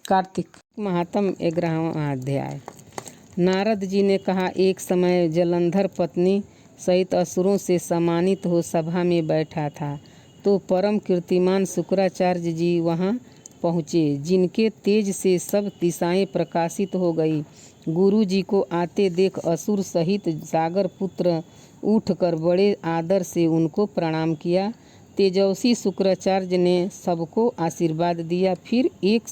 कार्तिक महात्म 11वां अध्याय। नारद जी ने कहा, एक समय जलंधर पत्नी सहित असुरों से सम्मानित हो सभा में बैठा था तो परम कीर्तिमान शुक्राचार्य जी वहाँ पहुँचे, जिनके तेज से सब दिशाएं प्रकाशित हो गई। गुरु जी को आते देख असुर सहित सागर पुत्र उठकर बड़े आदर से उनको प्रणाम किया। तेजस्वी शुक्राचार्य ने सबको आशीर्वाद दिया। फिर एक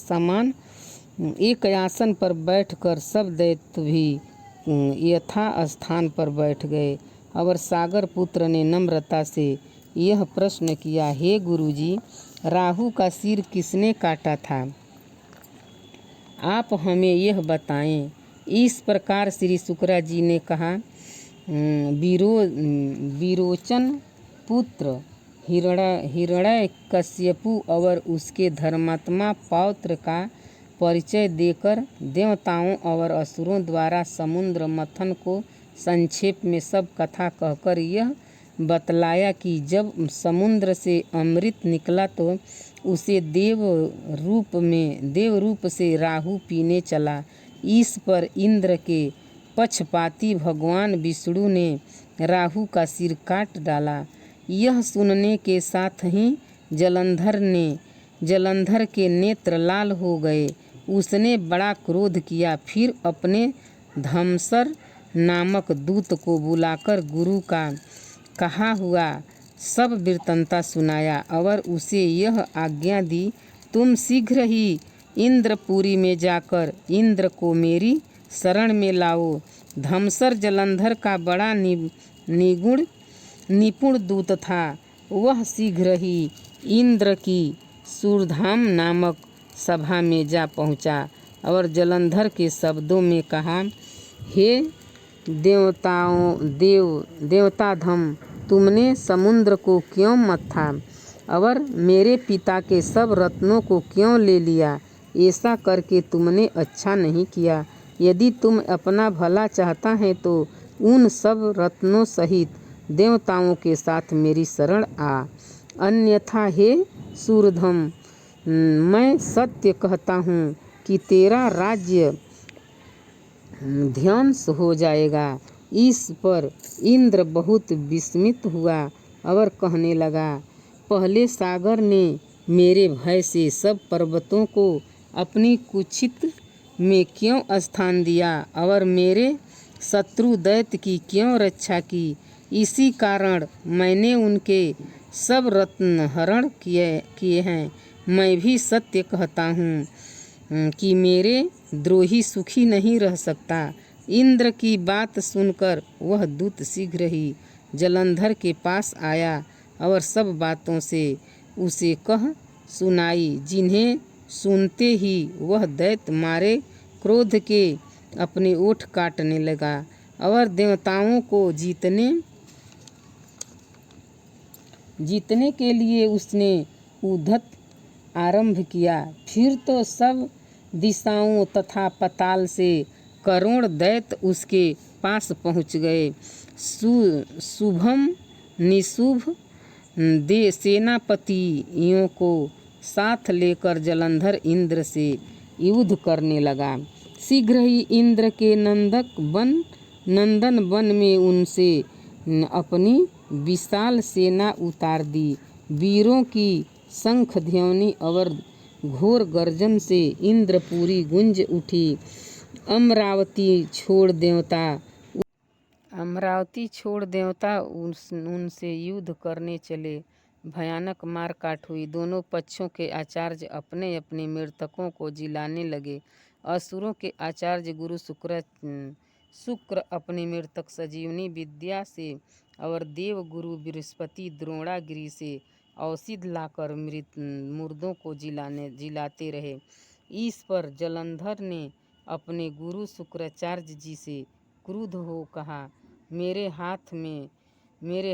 आसन पर बैठकर सब दैत्य भी यथा स्थान पर बैठ गए और सागर पुत्र ने नम्रता से यह प्रश्न किया, हे गुरुजी, राहु का सिर किसने काटा था? आप हमें यह बताएं। इस प्रकार श्री शुक्रा जी ने कहा, विरोचन पुत्र हिरण्यकश्यपु और उसके धर्मात्मा पौत्र का परिचय देकर देवताओं और असुरों द्वारा समुद्र मंथन को संक्षेप में सब कथा कहकर यह बतलाया कि जब समुद्र से अमृत निकला तो उसे देव रूप से राहु पीने चला। इस पर इंद्र के पक्षपाती भगवान विष्णु ने राहु का सिर काट डाला। यह सुनने के साथ ही जलंधर के नेत्र लाल हो गए। उसने बड़ा क्रोध किया। फिर अपने धमसर नामक दूत को बुलाकर गुरु का कहा हुआ सब वृत्तांत सुनाया और उसे यह आज्ञा दी, तुम शीघ्र ही इंद्रपुरी में जाकर इंद्र को मेरी शरण में लाओ। धमसर जलंधर का बड़ा निपुण दूत था। वह शीघ्र ही इंद्र की सूरधाम नामक सभा में जा पहुंचा और जलंधर के शब्दों में कहा, हे देवताधम, तुमने समुद्र को क्यों मथा और मेरे पिता के सब रत्नों को क्यों ले लिया? ऐसा करके तुमने अच्छा नहीं किया। यदि तुम अपना भला चाहता है तो उन सब रत्नों सहित देवताओं के साथ मेरी शरण आ, अन्यथा हे सूरधम, मैं सत्य कहता हूँ कि तेरा राज्य ध्वंस हो जाएगा। इस पर इंद्र बहुत विस्मित हुआ और कहने लगा, पहले सागर ने मेरे भय से सब पर्वतों को अपनी कुक्षित में क्यों स्थान दिया और मेरे शत्रु दैत्य की क्यों रक्षा की? इसी कारण मैंने उनके सब रत्न हरण किए हैं। मैं भी सत्य कहता हूँ कि मेरे द्रोही सुखी नहीं रह सकता। इंद्र की बात सुनकर वह दूत शीघ्र ही जलंधर के पास आया और सब बातों से उसे कह सुनाई, जिन्हें सुनते ही वह दैत्य मारे क्रोध के अपने ओठ काटने लगा और देवताओं को जीतने के लिए उसने उद्धत आरंभ किया। फिर तो सब दिशाओं तथा पाताल से करोड़ दैत्य उसके पास पहुंच गए। शुभम निशुभ सेनापतियों को साथ लेकर जलंधर इंद्र से युद्ध करने लगा। शीघ्र ही इंद्र के नंदन वन में उनसे अपनी विशाल सेना उतार दी। वीरों की शंख ध्वनि और घोर गर्जन से इंद्रपुरी गूंज उठी। अमरावती छोड़ देवता उनसे युद्ध करने चले। भयानक मारकाट हुई। दोनों पक्षों के आचार्य अपने अपने मृतकों को जिलाने लगे। असुरों के आचार्य गुरु शुक्र अपनी मृतक संजीवनी विद्या से और देव गुरु बृहस्पति द्रोणागिरि से औषधि लाकर मुर्दों को जिलाते रहे। इस पर जलंधर ने अपने गुरु शुक्राचार्य जी से क्रुद्ध हो कहा, मेरे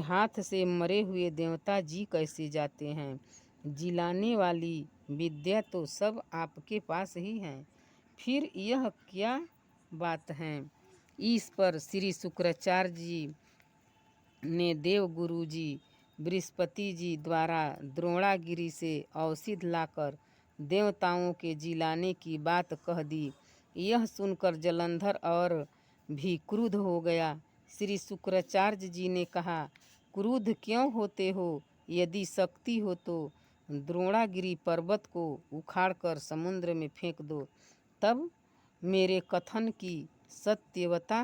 हाथ से मरे हुए देवता जी कैसे जाते हैं? जिलाने वाली विद्या तो सब आपके पास ही है, फिर यह क्या बात है? इस पर श्री शुक्राचार्य जी ने देव गुरु जी बृहस्पति जी द्वारा द्रोणागिरि से औषधि लाकर देवताओं के जिलाने की बात कह दी। यह सुनकर जलंधर और भी क्रुद्ध हो गया। श्री शुक्राचार्य जी ने कहा, क्रुद्ध क्यों होते हो? यदि शक्ति हो तो द्रोणागिरी पर्वत को उखाड़कर समुद्र में फेंक दो, तब मेरे कथन की सत्यवता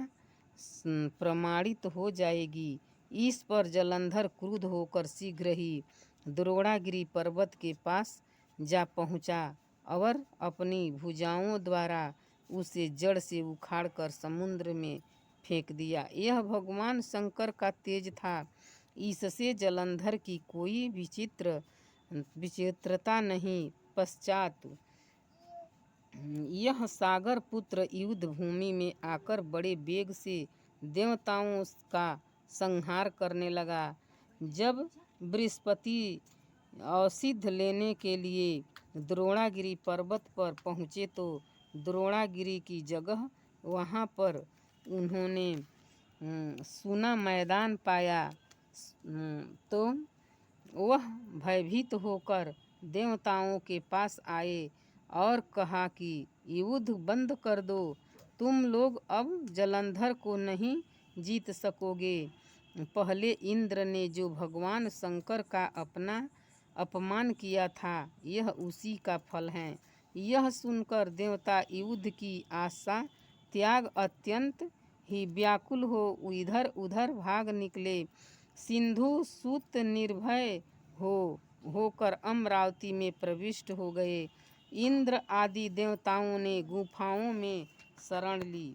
प्रमाणित हो जाएगी। इस पर जलंधर क्रुद्ध होकर शीघ्र ही द्रोणागिरी पर्वत के पास जा पहुँचा और अपनी भुजाओं द्वारा उसे जड़ से उखाड़कर समुद्र में फेंक दिया। यह भगवान शंकर का तेज था। इससे जलंधर की कोई विचित्रता नहीं। पश्चात यह सागर पुत्र युद्ध भूमि में आकर बड़े वेग से देवताओं का संहार करने लगा। जब बृहस्पति औषधि लेने के लिए द्रोणागिरी पर्वत पर पहुँचे तो द्रोणागिरी की जगह वहाँ पर उन्होंने सूना मैदान पाया। तो वह भयभीत होकर देवताओं के पास आए और कहा कि युद्ध बंद कर दो, तुम लोग अब जलंधर को नहीं जीत सकोगे। पहले इंद्र ने जो भगवान शंकर का अपना अपमान किया था, यह उसी का फल है। यह सुनकर देवता युद्ध की आशा त्याग अत्यंत ही व्याकुल हो इधर उधर भाग निकले। सिंधु सूत निर्भय होकर अमरावती में प्रविष्ट हो गए। इंद्र आदि देवताओं ने गुफाओं में शरण ली।